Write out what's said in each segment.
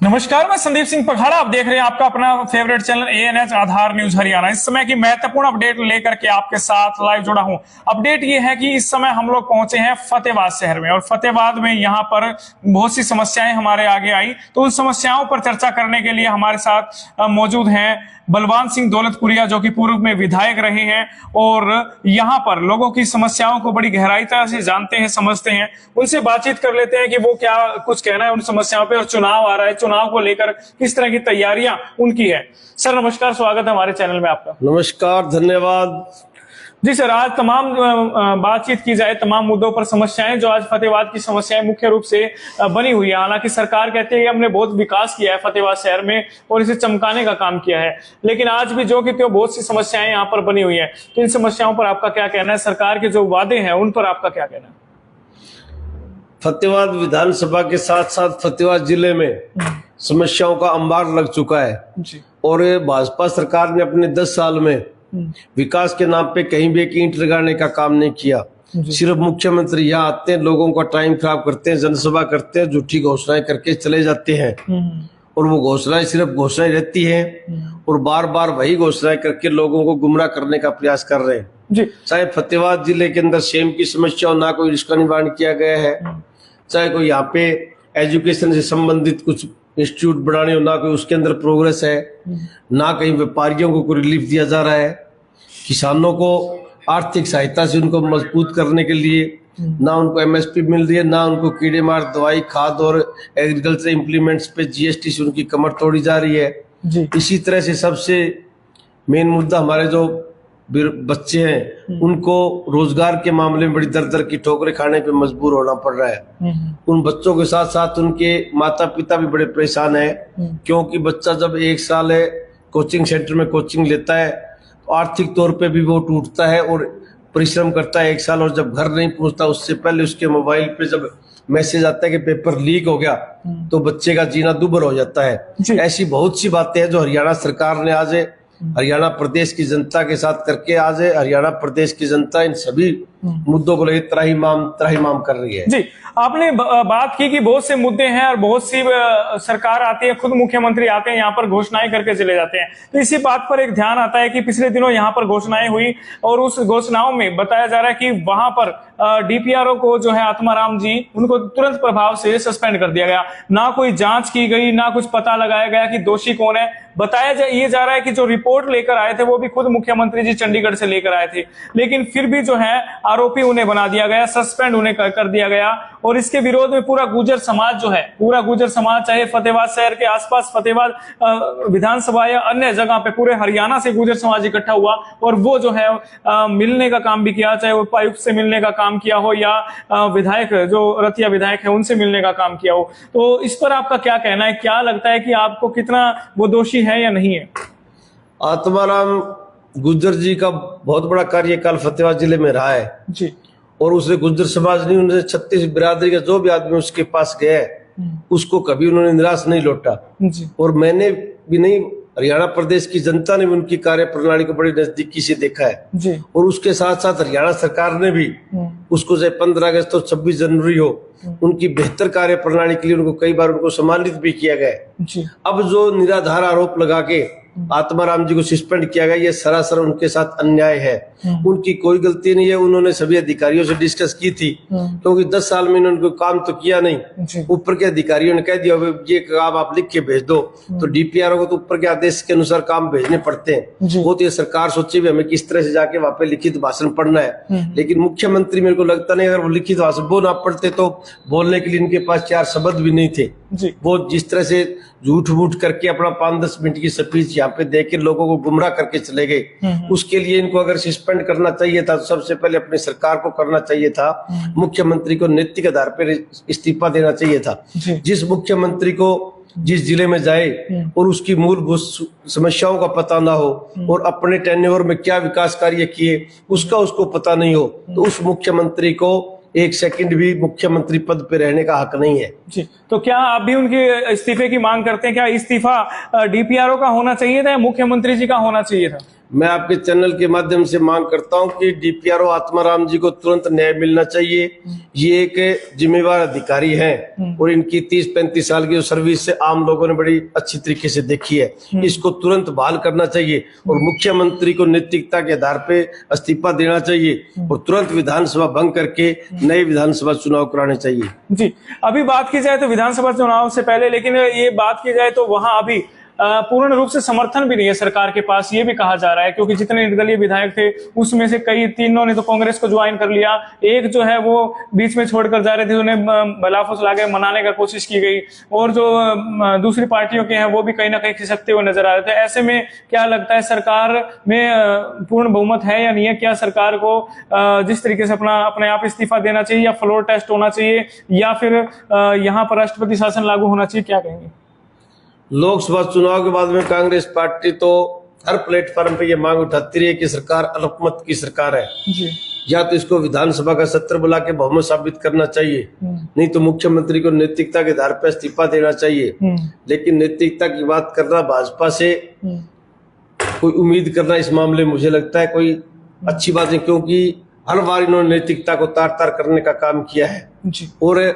नमस्कार, मैं संदीप सिंह पघाड़ा। आप देख रहे हैं आपका अपना फेवरेट चैनल ANH आधार न्यूज हरियाणा। इस समय की महत्वपूर्ण अपडेट लेकर के आपके साथ लाइव जुड़ा हूं। अपडेट ये है कि इस समय हम लोग पहुंचे हैं फतेहाबाद शहर में, और फतेहाबाद में यहाँ पर बहुत सी समस्याएं हमारे आगे आई, तो उन समस्याओं पर चर्चा करने के लिए हमारे साथ मौजूद हैं बलवान सिंह दौलतपुरिया, जो कि पूर्व में विधायक रहे हैं और यहाँ पर लोगों की समस्याओं को बड़ी गहराई तरह से जानते हैं, समझते हैं। उनसे बातचीत कर लेते हैं कि वो क्या कुछ कहना है उन समस्याओं पे, और चुनाव आ रहा है, चुनाव को लेकर किस तरह की तैयारियां उनकी है। सर नमस्कार, स्वागत है हमारे चैनल में आपका। नमस्कार, धन्यवाद जी सर, आज तमाम बातचीत की जाए तमाम मुद्दों पर। समस्याएं जो आज फतेहाबाद की समस्याएं मुख्य रूप से बनी हुई है, हालांकि सरकार कहती है कि हमने बहुत विकास किया है फतेहाबाद शहर में और इसे चमकाने का काम किया है, लेकिन आज भी जो कि तो बहुत सी समस्याएं यहाँ पर बनी हुई है। तो इन समस्याओं पर आपका क्या कहना है? सरकार के जो वादे हैं उन पर आपका क्या कहना है? फतेहाबाद विधानसभा के साथ साथ फतेहाबाद जिले में समस्याओं का अंबार लग चुका है जी। और भाजपा सरकार ने अपने 10 साल में विकास के नाम पे कहीं भी एक ईंट लगाने का काम नहीं किया। सिर्फ मुख्यमंत्री यहाँ आते हैं, लोगों का टाइम खराब करते हैं, जनसभा करते हैं, झूठी घोषणाएं करके चले जाते हैं और वो घोषणाएं सिर्फ घोषणाएं रहती हैं और बार बार वही घोषणाएं करके लोगों को गुमराह करने का प्रयास कर रहे हैं जी। चाहे फतेहाबाद जिले के अंदर सेम की समस्या हो, ना कोई इसका निवारण किया गया है, चाहे कोई यहाँ पे एजुकेशन से संबंधित कुछ इंस्टीट्यूट बनाने हो, ना कोई उसके अंदर प्रोग्रेस है, ना कहीं व्यापारियों को कोई रिलीफ दिया जा रहा है, किसानों को आर्थिक सहायता से उनको मजबूत करने के लिए ना उनको MSP मिल रही है, ना उनको कीड़े मार दवाई, खाद और एग्रीकल्चर इम्प्लीमेंट्स पे GST से उनकी कमर तोड़ी जा रही है जी। इसी तरह से सबसे मेन मुद्दा हमारे जो बच्चे हैं उनको रोजगार के मामले में बड़ी दर दर की ठोकरें खाने पे मजबूर होना पड़ रहा है। उन बच्चों के साथ साथ उनके माता पिता भी बड़े परेशान हैं, क्योंकि बच्चा जब 1 साल है कोचिंग सेंटर में कोचिंग लेता है तो आर्थिक तौर पे भी वो टूटता है और परिश्रम करता है 1 साल, और जब घर नहीं पहुंचता उससे पहले उसके मोबाइल पे जब मैसेज आता है कि पेपर लीक हो गया तो बच्चे का जीना दुभर हो जाता है। ऐसी बहुत सी बातें हैं जो हरियाणा सरकार ने आज हरियाणा प्रदेश की जनता के साथ करके आज हरियाणा प्रदेश की जनता इन सभी मुद्दों को लेकर त्राहिमाम कर रही है। जी, आपने बात की कि बहुत से मुद्दे हैं और बहुत सी सरकार आती है, खुद मुख्यमंत्री आते हैं यहाँ पर, घोषणाएं करके चले जाते हैं। तो इसी बात पर एक ध्यान आता है कि पिछले दिनों यहाँ पर घोषणाएं हुई और उस घोषणाओं में बताया जा रहा है कि वहां पर DPRO को जो है आत्माराम जी, उनको तुरंत प्रभाव से सस्पेंड कर दिया गया। ना कोई जांच की गई, ना कुछ पता लगाया गया कि दोषी कौन है। बताया ये जा रहा है कि जो रिपोर्ट लेकर आए थे वो भी खुद मुख्यमंत्री जी चंडीगढ़ से लेकर आए थे, लेकिन फिर भी जो है आरोपी उन्हें बना दिया गया, सस्पेंड उन्हें कर दिया गया। और इसके विरोध में पूरा गुर्जर समाज जो है, पूरा गुर्जर समाज, चाहे फतेहाबाद शहर के आसपास, फतेहाबाद विधानसभा या अन्य जगह पे पूरे हरियाणा से गुर्जर समाज इकट्ठा हुआ और वो जो है मिलने का काम भी किया, चाहे उपायुक्त से मिलने का काम किया हो या विधायक जो रतिया विधायक है उनसे मिलने का काम किया हो। तो इस पर आपका क्या कहना है? क्या लगता है कि आपको कितना वो दोषी है या नहीं है? आत्माराम गुर्जर जी का बहुत बड़ा कार्यकाल फतेहाबाद जिले में रहा है जी, और उसने गुर्जर समाज नहीं, उन्होंने 36 बिरादरी का जो भी आदमी उसके पास गया है उसको कभी उन्होंने निराश नहीं लौटा जी। और मैंने भी नहीं, हरियाणा प्रदेश की जनता ने भी उनकी कार्य प्रणाली को बड़ी नजदीकी से देखा है जी। और उसके साथ साथ हरियाणा सरकार ने भी उसको चाहे 15 अगस्त हो 26 जनवरी हो, उनकी बेहतर कार्य प्रणाली के लिए उनको कई बार उनको सम्मानित भी किया गया है। अब जो निराधार आरोप लगा के आत्माराम जी को सस्पेंड किया गया, ये सरासर उनके साथ अन्याय है। उनकी कोई गलती नहीं है, उन्होंने सभी अधिकारियों से डिस्कस की थी, क्योंकि 10 साल में उन्होंने कोई काम तो किया नहीं। ऊपर के अधिकारियों ने कह दिया ये काम आप लिख के भेज दो, तो DPRO को तो ऊपर के आदेश के अनुसार काम भेजने पड़ते हैं। वो तो ये सरकार सोचे भी हमें किस तरह से जाके वहां पे लिखित भाषण पढ़ना है, लेकिन मुख्यमंत्री मेरे को लगता नहीं, अगर वो लिखित भाषण वो ना पढ़ते तो बोलने के लिए इनके पास 4 शब्द भी नहीं थे। वो जिस तरह से झूठ वूठ करके अपना 5-10 मिनट की स्पीच यहाँ पे देके लोगों को गुमराह करके चले गए, उसके लिए इनको अगर सस्पेंड करना चाहिए था तो सबसे पहले अपनी सरकार को करना चाहिए था। मुख्यमंत्री को नैतिक आधार पर इस्तीफा देना चाहिए था। जिस मुख्यमंत्री को जिस जिले में जाए और उसकी मूलभूत समस्याओं का पता ना हो और अपने टेन्योर में क्या विकास कार्य किए उसका उसको पता नहीं हो, तो उस मुख्यमंत्री को 1 सेकंड भी मुख्यमंत्री पद पे रहने का हक नहीं है। जी, तो क्या आप भी उनके इस्तीफे की मांग करते हैं? क्या इस्तीफा DPRO का होना चाहिए था या मुख्यमंत्री जी का होना चाहिए था? मैं आपके चैनल के माध्यम से मांग करता हूं कि डीपीआरओ आत्माराम जी को तुरंत न्याय मिलना चाहिए। ये एक जिम्मेवार अधिकारी हैं और इनकी 30-35 साल की जो सर्विस से आम लोगों ने बड़ी अच्छी तरीके से देखी है। इसको तुरंत बहाल करना चाहिए और मुख्यमंत्री को नैतिकता के आधार पे इस्तीफा देना चाहिए और तुरंत विधानसभा भंग करके नए विधानसभा चुनाव कराने चाहिए। जी, अभी बात की जाए तो विधानसभा चुनाव से पहले, लेकिन ये बात की जाए तो वहां अभी पूर्ण रूप से समर्थन भी नहीं है सरकार के पास, ये भी कहा जा रहा है, क्योंकि जितने निर्दलीय विधायक थे उसमें से कई तीनों ने तो कांग्रेस को ज्वाइन कर लिया, एक जो है वो बीच में छोड़कर जा रहे थे, उन्हें बला फुसला के मनाने का कोशिश की गई, और जो दूसरी पार्टियों के हैं वो भी कहीं ना कहीं खिसकते हुए नजर आ रहे थे। ऐसे में क्या लगता है, सरकार में पूर्ण बहुमत है या नहीं है? क्या सरकार को जिस तरीके से अपने आप इस्तीफा देना चाहिए, या फ्लोर टेस्ट होना चाहिए, या फिर यहाँ पर राष्ट्रपति शासन लागू होना चाहिए? क्या कहेंगे? लोकसभा चुनाव के बाद में कांग्रेस पार्टी तो हर प्लेटफॉर्म पे ये मांग उठाती रही है कि सरकार अल्पमत की सरकार है जी। या तो इसको विधानसभा का सत्र बुला के बहुमत साबित करना चाहिए, नहीं तो मुख्यमंत्री को नैतिकता के आधार पर इस्तीफा देना चाहिए। लेकिन नैतिकता की बात करना भाजपा से कोई उम्मीद करना इस मामले में मुझे लगता है कोई अच्छी बात नहीं, क्योंकि हर बार इन्होंने नैतिकता को तार तार करने का काम किया है जी। और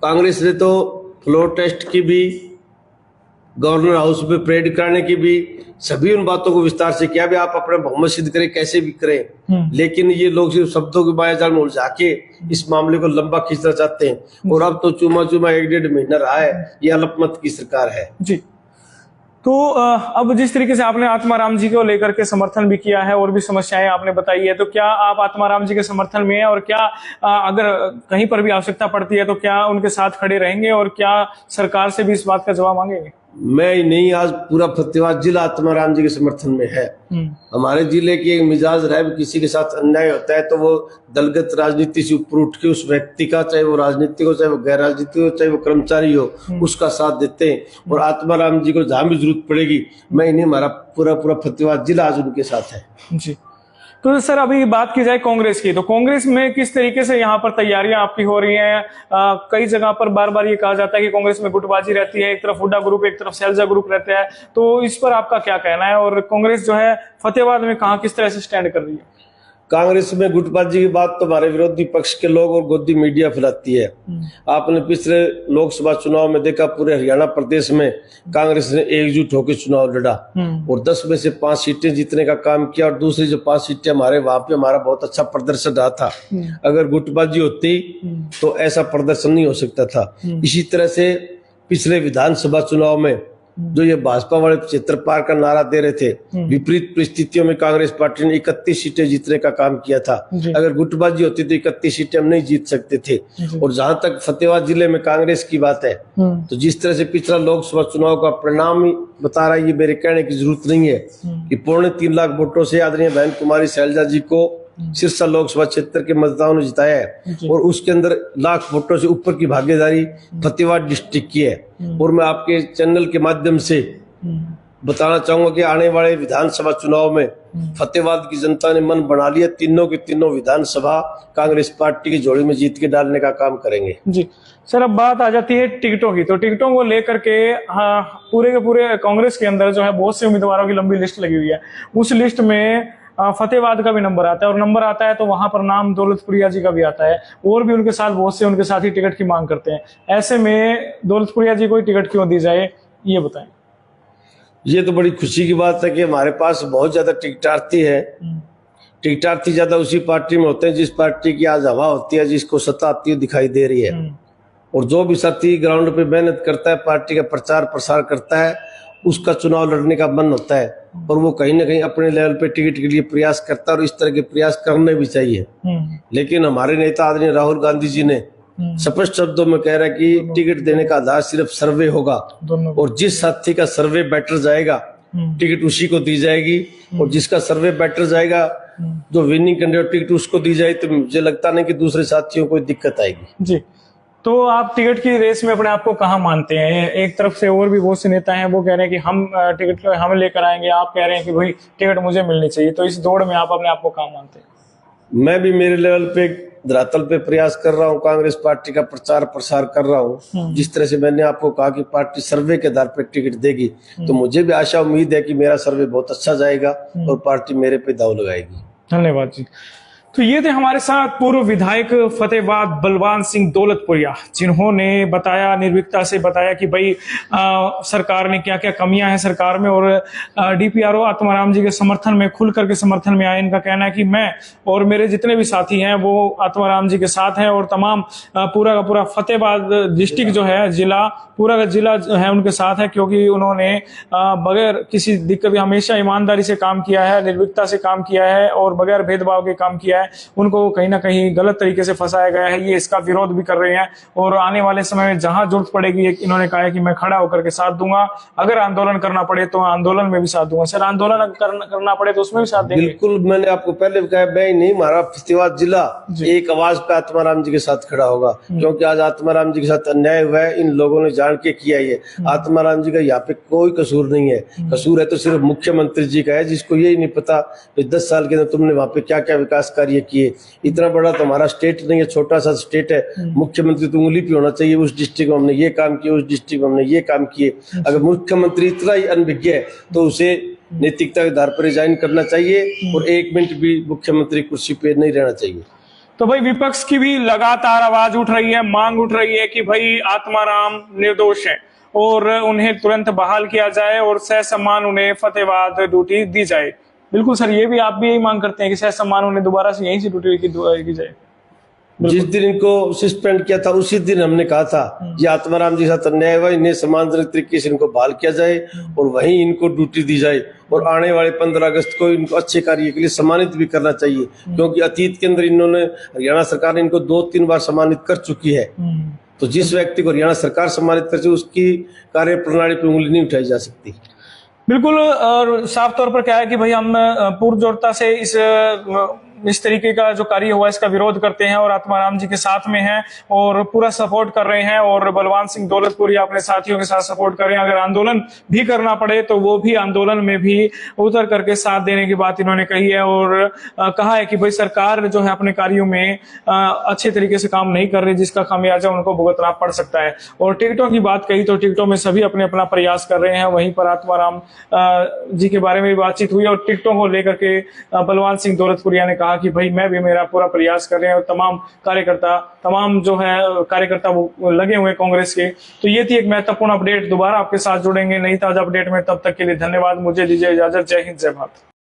कांग्रेस ने तो फ्लोर टेस्ट की भी, गवर्नर हाउस में परेड कराने की भी, सभी उन बातों को विस्तार से किया भी आप अपने बहुमत सिद्ध करें, कैसे भी करें। लेकिन ये लोग सिर्फ शब्दों की मायाजाल में उलझा के इस मामले को लंबा खींचना चाहते हैं और अब तो चुमा 1-1.5 महीना रहा है, ये अल्पमत की सरकार है जी। तो अब जिस तरीके से आपने आत्माराम जी को लेकर के समर्थन भी किया है और भी समस्याएं आपने बताई है, तो क्या आप आत्माराम जी के समर्थन में हैं, और क्या अगर कहीं पर भी आवश्यकता पड़ती है तो क्या उनके साथ खड़े रहेंगे, और क्या सरकार से भी इस बात का जवाब मांगेंगे? मैं ही नहीं, आज पूरा फतेहाबाद जिला आत्माराम जी के समर्थन में है। हमारे जिले की एक मिजाज रहा है, किसी के साथ अन्याय होता है तो वो दलगत राजनीति से ऊपर उठ के उस व्यक्ति का, चाहे वो राजनीतिक हो, चाहे वो गैर राजनीतिक हो, चाहे वो कर्मचारी हो, उसका साथ देते हैं। और आत्माराम जी को जहां भी जरूरत पड़ेगी, मैं ही नहीं, हमारा पूरा फतेहाबाद जिला आज उनके साथ है जी। तो सर, अभी बात की जाए कांग्रेस की, तो कांग्रेस में किस तरीके से यहाँ पर तैयारियां आपकी हो रही हैं? कई जगह पर बार बार ये कहा जाता है कि कांग्रेस में गुटबाजी रहती है, एक तरफ हुड्डा ग्रुप, एक तरफ सैलजा ग्रुप रहता है, तो इस पर आपका क्या कहना है? और कांग्रेस जो है फतेहाबाद में कहाँ किस तरह से स्टैंड कर रही है? कांग्रेस में गुटबाजी की बात तो हमारे विरोधी पक्ष के लोग और गोदी मीडिया फैलाती है। आपने पिछले लोकसभा चुनाव में देखा, पूरे हरियाणा प्रदेश में कांग्रेस ने एकजुट होकर चुनाव लड़ा और 10 में से 5 सीटें जीतने का काम किया, और दूसरी जो 5 सीटें हमारे वहां पे हमारा बहुत अच्छा प्रदर्शन रहा था। अगर गुटबाजी होती तो ऐसा प्रदर्शन नहीं हो सकता था। इसी तरह से पिछले विधानसभा चुनाव में जो ये भाजपा वाले 75 पार का नारा दे रहे थे, विपरीत परिस्थितियों में कांग्रेस पार्टी ने 31 सीटें जीतने का काम किया था। अगर गुटबाजी होती तो 31 सीटें हम नहीं जीत सकते थे। और जहां तक फतेहाबाद जिले में कांग्रेस की बात है, तो जिस तरह से पिछला लोकसभा चुनाव का परिणाम ही बता रहा है, ये मेरे कहने की जरूरत नहीं है कि 3.25 लाख वोटों से आदरणीय बहन कुमारी सैलजा जी को सिरसा लोकसभा क्षेत्र के मतदाताओं ने जिताया है, और उसके अंदर लाख वोटों से ऊपर की भागीदारी फतेहाबाद डिस्ट्रिक्ट की है। और मैं आपके चैनल के माध्यम से बताना चाहूंगा कि आने वाले विधानसभा चुनाव में फतेहाबाद की जनता ने मन बना लिया, तीनों की तीनों विधानसभा कांग्रेस पार्टी की झोली में जीत के डालने का काम करेंगे। जी सर, अब बात आ जाती है टिकटों की, तो टिकटों को लेकर के पूरे के पूरे कांग्रेस के अंदर जो है बहुत से उम्मीदवारों की लंबी लिस्ट लगी हुई है। उस लिस्ट में फतेहाबाद का भी नंबर आता है, और नंबर आता है तो वहां पर नाम दौलतपुरिया जी का भी आता है, और भी उनके साथ बहुत से उनके साथी टिकट की मांग करते हैं। ऐसे में दौलतपुरिया जी को टिकट क्यों दी जाए, ये बताएं। ये तो बड़ी खुशी की बात है कि हमारे पास बहुत ज्यादा टिकटार्थी है। टिकटार्थी ज्यादा उसी पार्टी में होते हैं जिस पार्टी की आज हवा होती है, जिसको सत्ता आती हुई दिखाई दे रही है। और जो भी साथी ग्राउंड पे मेहनत करता है, पार्टी का प्रचार प्रसार करता है, उसका चुनाव लड़ने का मन होता है, और वो कहीं ना कहीं अपने लेवल पे टिकट के लिए प्रयास करता है, और इस तरह के प्रयास करने भी चाहिए। लेकिन हमारे नेता आदरणीय राहुल गांधी जी ने स्पष्ट शब्दों में कह रहा है कि टिकट देने का आधार सिर्फ सर्वे होगा, और जिस साथी का सर्वे बेटर जाएगा टिकट उसी को दी जाएगी, और जिसका सर्वे बेटर जाएगा, जो विनिंग कैंडिडेट टिकट उसको दी जाएगी। तो मुझे लगता नहीं कि दूसरे साथियों को दिक्कत आएगी। जी, तो आप टिकट की रेस में अपने आप को कहाँ मानते हैं? एक तरफ से और भी बहुत से नेता हैं, वो कह रहे हैं कि हम टिकट हम लेकर आएंगे, आप कह रहे हैं कि भाई टिकट मुझे मिलनी चाहिए, तो इस दौड़ में आप अपने आप को कहाँ मानते हैं? मैं भी मेरे लेवल पे धरातल पे प्रयास कर रहा हूँ, कांग्रेस पार्टी का प्रचार प्रसार कर रहा हूँ। जिस तरह से मैंने आपको कहा कि पार्टी सर्वे के आधार पर टिकट देगी, तो मुझे भी आशा उम्मीद है कि मेरा सर्वे बहुत अच्छा जाएगा और पार्टी मेरे पे दाव लगाएगी। धन्यवाद जी। तो ये थे हमारे साथ पूर्व विधायक फतेहाबाद बलवान सिंह दौलतपुरिया, जिन्होंने बताया, निर्भीकता से बताया कि भाई सरकार ने क्या क्या कमियां हैं सरकार में, और डीपीआरओ आत्माराम जी के समर्थन में, खुल करके समर्थन में आए। इनका कहना है कि मैं और मेरे जितने भी साथी हैं वो आत्माराम जी के साथ हैं, और तमाम पूरा का पूरा फतेहाबाद डिस्ट्रिक्ट जो है, जिला, पूरा का जिला जो है उनके साथ है, क्योंकि उन्होंने बगैर किसी दिक्कत, हमेशा ईमानदारी से काम किया है, निर्भीकता से काम किया है और बगैर भेदभाव के काम किया है। उनको कहीं ना कहीं गलत तरीके से फंसाया गया है, ये इसका विरोध भी कर रहे हैं, और आने वाले समय में जहां जरूरत पड़ेगी, इन्होंने कहा है कि मैं खड़ा होकर के साथ दूंगा, अगर आंदोलन करना पड़े तो आंदोलन में भी साथ दूंगा। सर, आंदोलन करना पड़े तो उसमें भी साथ देंगे? बिल्कुल, मैंने आपको पहले भी कहा, मैं ही नहीं, हमारा फतेहाबाद जिला एक आवाज पे आत्माराम जी के साथ खड़ा होगा, क्योंकि आज आत्माराम जी के साथ अन्याय हुआ है, इन लोगों ने जान के किया है। आत्माराम जी का यहाँ पे कोई कसूर नहीं है, कसूर है तो सिर्फ मुख्यमंत्री जी का है, जिसको यही नहीं पता कि 10 साल के अंदर तुमने वहां पे क्या क्या विकास कार्य किए। इतना बड़ा तो हमारा स्टेट नहीं है, छोटा सा स्टेट है। मुख्यमंत्री तो उंगली पे होना चाहिए, उस डिस्ट्रिक्ट में हमने ये काम किए, उस डिस्ट्रिक्ट में हमने ये काम किए। अगर मुख्यमंत्री इतना ही अनभिज्ञ है तो उसे नैतिकता के आधार पर रिजाइन करना चाहिए और 1 मिनट भी मुख्यमंत्री कुर्सी पे नहीं रहना चाहिए। तो भाई विपक्ष की भी लगातार आवाज उठ रही है, मांग उठ रही है कि भाई आत्माराम निर्दोष है और उन्हें तुरंत बहाल किया जाए और सह सम्मान उन्हें फतेहाबाद ड्यूटी दी जाए। बिल्कुल सर, ये भी आप भी यही मांग करते हैं कि सह सम्मान उन्हें दोबारा से यहीं से ड्यूटी की जाए? जिस दिन इनको सस्पेंड किया था उसी दिन हमने कहा था ये आत्माराम जी के साथ अन्याय हुआ, इन्हें सम्मानजनक तरीके से इनको बहाल किया जाए और वहीं इनको ड्यूटी दी जाए, और आने वाले 15 अगस्त को इनको अच्छे कार्य के लिए सम्मानित भी करना चाहिए, क्योंकि अतीत के अंदर इन्होंने, हरियाणा सरकार ने इनको 2-3 बार सम्मानित कर चुकी है। तो जिस व्यक्ति को हरियाणा सरकार सम्मानित कर, उसकी कार्य प्रणाली पर उंगली नहीं उठाई जा सकती। बिल्कुल, और साफ तौर पर क्या है कि भाई हम पुरजोरता से इस तरीके का जो कार्य हुआ इसका विरोध करते हैं और आत्माराम जी के साथ में हैं और पूरा सपोर्ट कर रहे हैं, और बलवान सिंह दौलतपुरिया अपने साथियों के साथ सपोर्ट कर रहे हैं। अगर आंदोलन भी करना पड़े तो वो भी आंदोलन में भी उतर करके साथ देने की बात इन्होंने कही है, और कहा है कि भाई सरकार जो है अपने कार्यों में अच्छे तरीके से काम नहीं कर रही, जिसका खामियाजा उनको भुगतना पड़ सकता है। और टिकटों की बात कही तो टिकटों में सभी अपने अपना प्रयास कर रहे हैं। वहीं पर आत्माराम जी के बारे में भी बातचीत हुई और टिकटों को लेकर के बलवान सिंह दौलतपुरिया ने कहा कि भाई मैं भी मेरा पूरा प्रयास कर रहे हैं, और तमाम जो है कार्यकर्ता वो लगे हुए कांग्रेस के। तो ये थी एक महत्वपूर्ण अपडेट। दोबारा आपके साथ जुड़ेंगे नई ताजा अपडेट में, तब तक के लिए धन्यवाद। मुझे दीजिए इजाजत। जय हिंद, जय भारत।